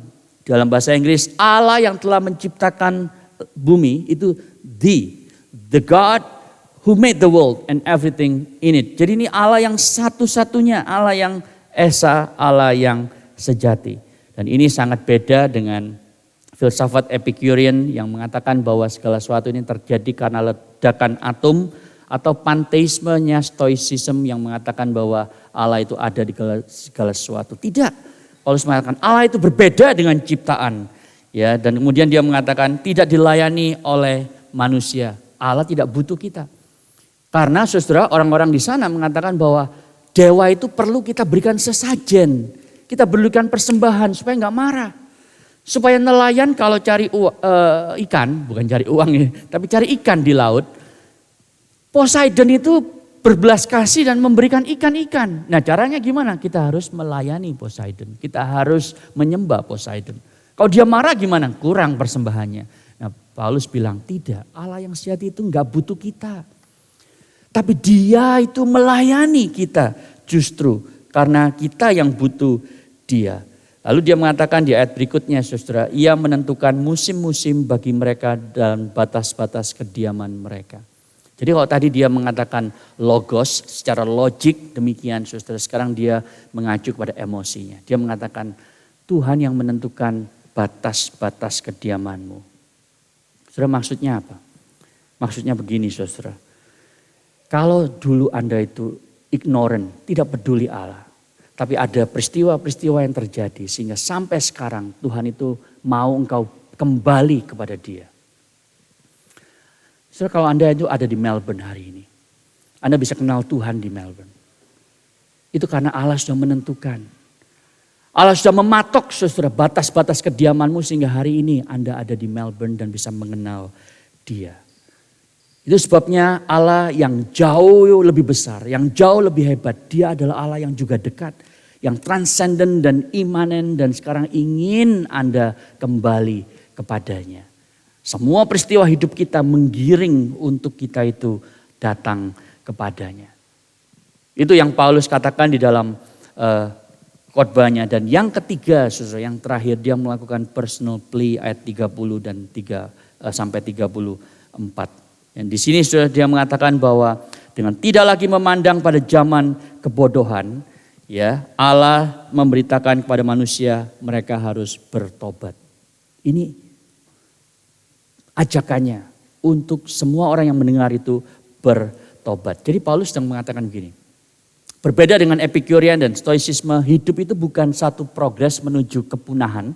dalam bahasa Inggris Allah yang telah menciptakan bumi itu the God who made the world and everything in it. Jadi ini Allah yang satu-satunya, Allah yang esa, Allah yang sejati. Dan ini sangat beda dengan filsafat Epicurean yang mengatakan bahwa segala sesuatu ini terjadi karena ledakan atom, atau panteismenya Stoicism yang mengatakan bahwa Allah itu ada di segala sesuatu. Tidak. Paulus mengatakan Allah itu berbeda dengan ciptaan. Ya, dan kemudian dia mengatakan tidak dilayani oleh manusia. Allah tidak butuh kita. Karena saudara, orang-orang di sana mengatakan bahwa dewa itu perlu kita berikan sesajen. Kita berikan persembahan supaya nggak marah. Supaya nelayan kalau cari ikan, bukan cari uang ya, tapi cari ikan di laut. Poseidon itu berbelas kasih dan memberikan ikan-ikan. Nah caranya gimana? Kita harus melayani Poseidon. Kita harus menyembah Poseidon. Kalau dia marah gimana? Kurang persembahannya. Nah Paulus bilang tidak, Allah yang sejati itu nggak butuh kita. Tapi dia itu melayani kita justru karena kita yang butuh dia. Lalu dia mengatakan di ayat berikutnya saudara, ia menentukan musim-musim bagi mereka dan batas-batas kediaman mereka. Jadi kalau tadi dia mengatakan logos secara logik demikian saudara, sekarang dia mengacu kepada emosinya. Dia mengatakan Tuhan yang menentukan batas-batas kediamanmu. Saudara maksudnya apa? Maksudnya begini saudara, kalau dulu Anda itu ignorant, tidak peduli Allah. Tapi ada peristiwa-peristiwa yang terjadi sehingga sampai sekarang Tuhan itu mau engkau kembali kepada Dia. Saudara, kalau Anda itu ada di Melbourne hari ini, Anda bisa kenal Tuhan di Melbourne. Itu karena Allah sudah menentukan. Allah sudah mematok saudara batas-batas kediamanmu sehingga hari ini Anda ada di Melbourne dan bisa mengenal Dia. Itu sebabnya Allah yang jauh lebih besar, yang jauh lebih hebat. Dia adalah Allah yang juga dekat, yang transenden dan imanen dan sekarang ingin Anda kembali kepadanya. Semua peristiwa hidup kita menggiring untuk kita itu datang kepadanya. Itu yang Paulus katakan di dalam khotbahnya. Dan yang ketiga, saudara, yang terakhir dia melakukan personal plea ayat 30 dan 3 sampai 34. Dan di sini sudah dia mengatakan bahwa dengan tidak lagi memandang pada zaman kebodohan, ya, Allah memberitakan kepada manusia mereka harus bertobat. Ini ajakannya untuk semua orang yang mendengar itu bertobat. Jadi Paulus sedang mengatakan begini. Berbeda dengan Epikurean dan Stoicisme, hidup itu bukan satu progres menuju kepunahan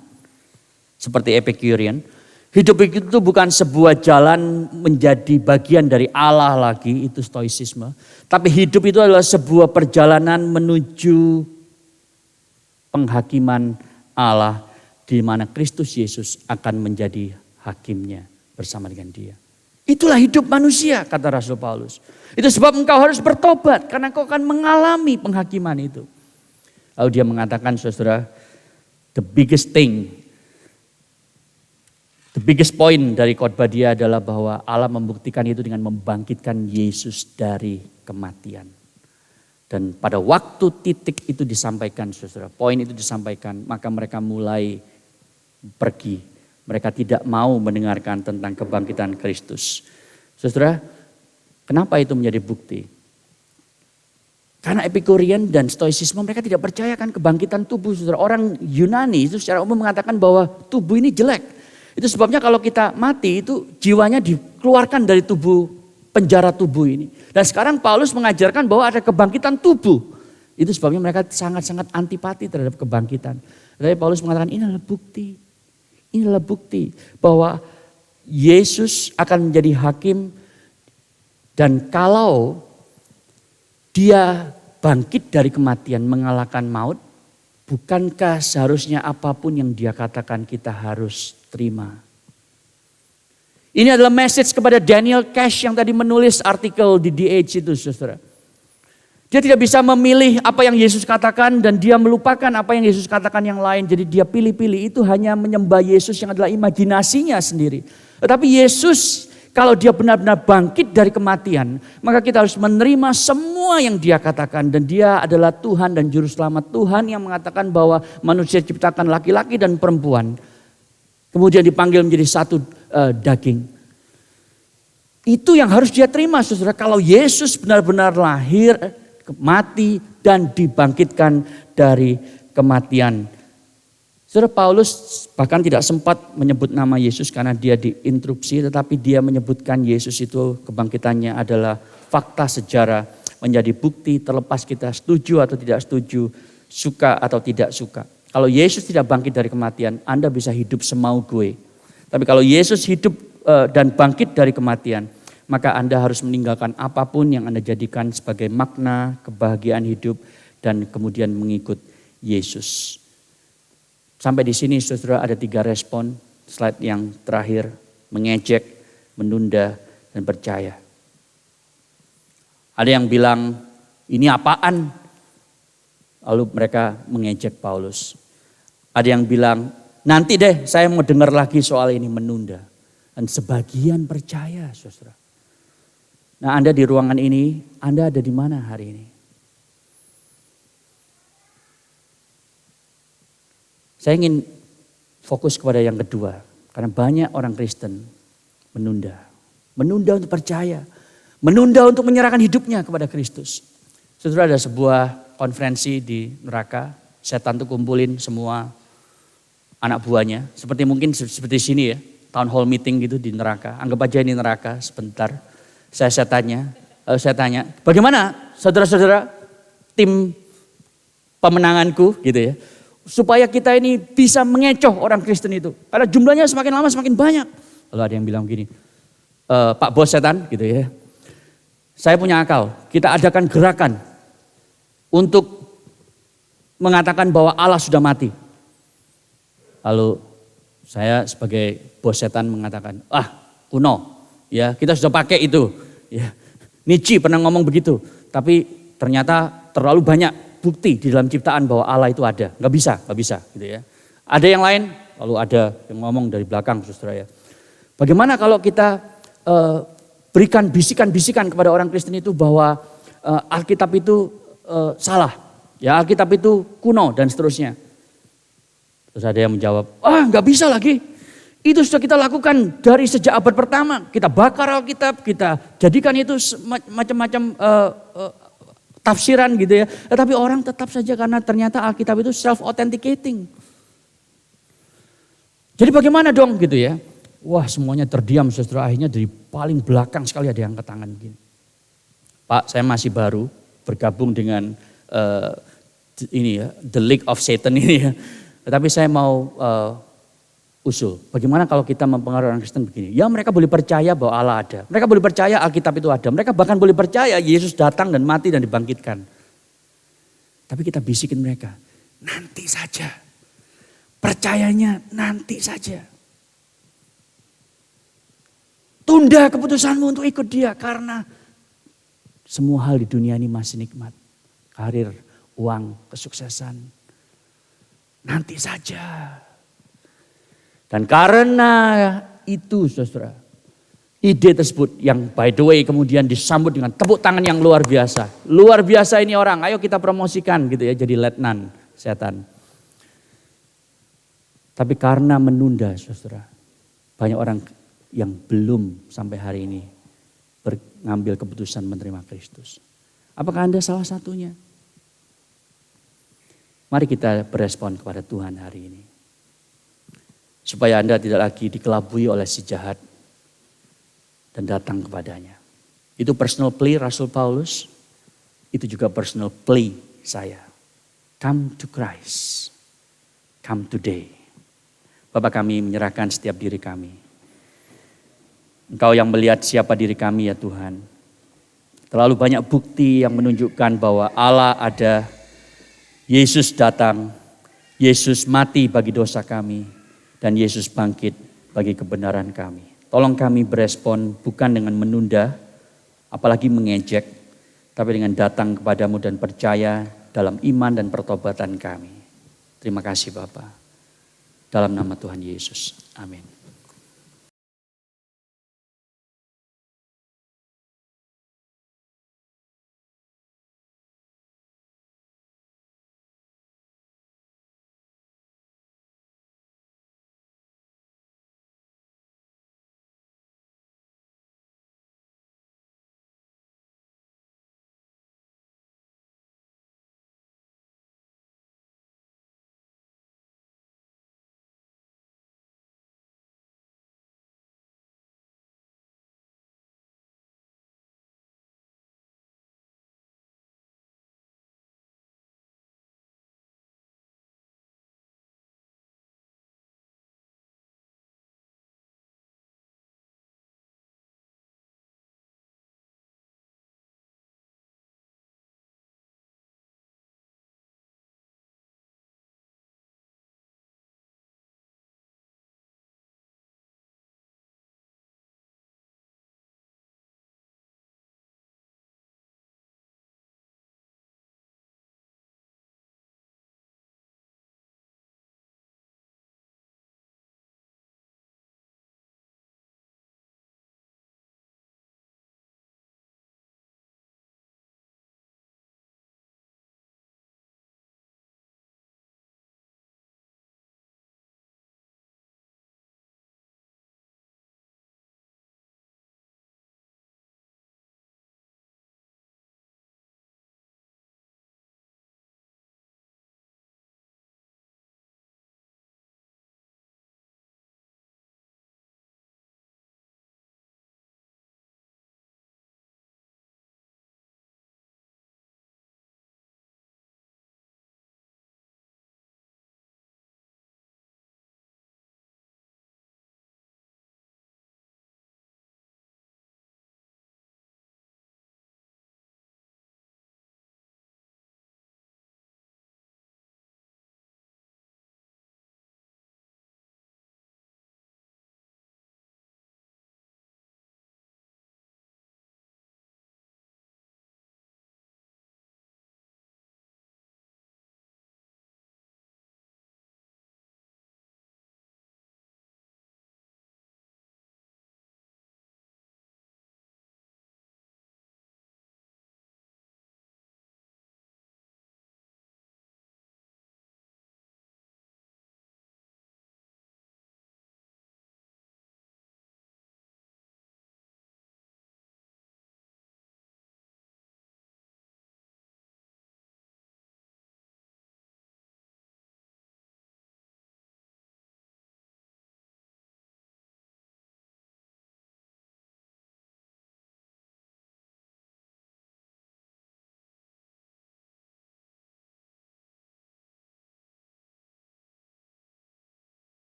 seperti Epikurean. Hidup itu bukan sebuah jalan menjadi bagian dari Allah lagi, itu Stoicisme. Tapi hidup itu adalah sebuah perjalanan menuju penghakiman Allah di mana Kristus Yesus akan menjadi hakimnya bersama dengan Dia. Itulah hidup manusia, kata Rasul Paulus. Itu sebab engkau harus bertobat karena engkau akan mengalami penghakiman itu. Lalu dia mengatakan, saudara, the biggest thing, the biggest point dari khotbah dia adalah bahwa Allah membuktikan itu dengan membangkitkan Yesus dari kematian. Dan pada waktu titik itu disampaikan, saudara, poin itu disampaikan, maka mereka mulai pergi. Mereka tidak mau mendengarkan tentang kebangkitan Kristus. Saudara, kenapa itu menjadi bukti? Karena Epikurean dan Stoicisme mereka tidak percayakan kebangkitan tubuh. Saudara, orang Yunani itu secara umum mengatakan bahwa tubuh ini jelek. Itu sebabnya kalau kita mati itu jiwanya dikeluarkan dari tubuh, penjara tubuh ini. Dan sekarang Paulus mengajarkan bahwa ada kebangkitan tubuh. Itu sebabnya mereka sangat-sangat antipati terhadap kebangkitan. Tapi Paulus mengatakan ini adalah bukti. Inilah bukti bahwa Yesus akan menjadi hakim dan kalau Dia bangkit dari kematian mengalahkan maut, bukankah seharusnya apapun yang Dia katakan kita harus terima? Ini adalah message kepada Daniel Cash yang tadi menulis artikel di The Age itu, saudara. Dia tidak bisa memilih apa yang Yesus katakan dan dia melupakan apa yang Yesus katakan yang lain. Jadi dia pilih-pilih itu hanya menyembah Yesus yang adalah imajinasinya sendiri. Tetapi Yesus kalau dia benar-benar bangkit dari kematian, maka kita harus menerima semua yang dia katakan. Dan dia adalah Tuhan dan Juru Selamat. Tuhan yang mengatakan bahwa manusia diciptakan laki-laki dan perempuan. Kemudian dipanggil menjadi satu daging. Itu yang harus dia terima, saudara. Kalau Yesus benar-benar lahir, mati dan dibangkitkan dari kematian. Saudara, Paulus bahkan tidak sempat menyebut nama Yesus karena dia diinterupsi, tetapi dia menyebutkan Yesus itu kebangkitannya adalah fakta sejarah, menjadi bukti terlepas kita setuju atau tidak setuju, suka atau tidak suka. Kalau Yesus tidak bangkit dari kematian, Anda bisa hidup semau gue. Tapi kalau Yesus hidup dan bangkit dari kematian, maka Anda harus meninggalkan apapun yang Anda jadikan sebagai makna kebahagiaan hidup dan kemudian mengikut Yesus. Sampai di sini saudara ada 3 respon. Slide yang terakhir, mengejek, menunda, dan percaya. Ada yang bilang ini apaan? Lalu mereka mengejek Paulus. Ada yang bilang nanti deh saya mau dengar lagi soal ini, menunda. Dan sebagian percaya saudara. Nah, Anda di ruangan ini, Anda ada di mana hari ini? Saya ingin fokus kepada yang kedua. Karena banyak orang Kristen menunda. Menunda untuk percaya. Menunda untuk menyerahkan hidupnya kepada Kristus. Saudara, ada sebuah konferensi di neraka. Setan itu kumpulin semua anak buahnya. Seperti mungkin seperti sini ya. Town hall meeting gitu di neraka. Anggap aja ini neraka sebentar. Saya tanya, bagaimana saudara-saudara tim pemenanganku gitu ya. Supaya kita ini bisa mengecoh orang Kristen itu. Karena jumlahnya semakin lama semakin banyak. Lalu ada yang bilang begini, Pak Bos Setan gitu ya. Saya punya akal, kita adakan gerakan untuk mengatakan bahwa Allah sudah mati. Lalu saya sebagai bos setan mengatakan, kuno, ya kita sudah pakai itu. Ya. Nietzsche pernah ngomong begitu, tapi ternyata terlalu banyak bukti di dalam ciptaan bahwa Allah itu ada. Nggak bisa gitu ya. Ada yang lain, lalu ada yang ngomong dari belakang, saudara ya. Bagaimana kalau kita berikan bisikan-bisikan kepada orang Kristen itu bahwa Alkitab itu salah, ya Alkitab itu kuno dan seterusnya. Terus ada yang menjawab, nggak bisa lagi. Itu sudah kita lakukan dari sejak abad pertama. Kita bakar Alkitab, kita jadikan itu macam-macam tafsiran gitu ya. Tetapi orang tetap saja karena ternyata Alkitab itu self-authenticating. Jadi bagaimana dong gitu ya. Wah semuanya terdiam, saudara. Akhirnya dari paling belakang sekali ada yang angkat tangan gini. Pak, saya masih baru bergabung dengan ini ya, The League of Satan ini ya. Tetapi saya mau usul, bagaimana kalau kita mempengaruhi orang Kristen begini? Ya mereka boleh percaya bahwa Allah ada. Mereka boleh percaya Alkitab itu ada. Mereka bahkan boleh percaya Yesus datang dan mati dan dibangkitkan. Tapi kita bisikin mereka, nanti saja. Percayanya nanti saja. Tunda keputusanmu untuk ikut dia karena semua hal di dunia ini masih nikmat. Karir, uang, kesuksesan. Nanti saja. Dan karena itu saudara, ide tersebut yang by the way kemudian disambut dengan tepuk tangan yang luar biasa. Luar biasa ini orang, ayo kita promosikan gitu ya jadi letnan setan. Tapi karena menunda saudara, banyak orang yang belum sampai hari ini mengambil keputusan menerima Kristus. Apakah Anda salah satunya? Mari kita berespon kepada Tuhan hari ini. Supaya Anda tidak lagi dikelabui oleh si jahat dan datang kepadanya. Itu personal plea Rasul Paulus. Itu juga personal plea saya. Come to Christ. Come today. Bapak kami menyerahkan setiap diri kami. Engkau yang melihat siapa diri kami ya Tuhan. Terlalu banyak bukti yang menunjukkan bahwa Allah ada. Yesus datang, Yesus mati bagi dosa kami, dan Yesus bangkit bagi kebenaran kami. Tolong kami berespon bukan dengan menunda, apalagi mengejek, tapi dengan datang kepadamu dan percaya dalam iman dan pertobatan kami. Terima kasih Bapa. Dalam nama Tuhan Yesus. Amin.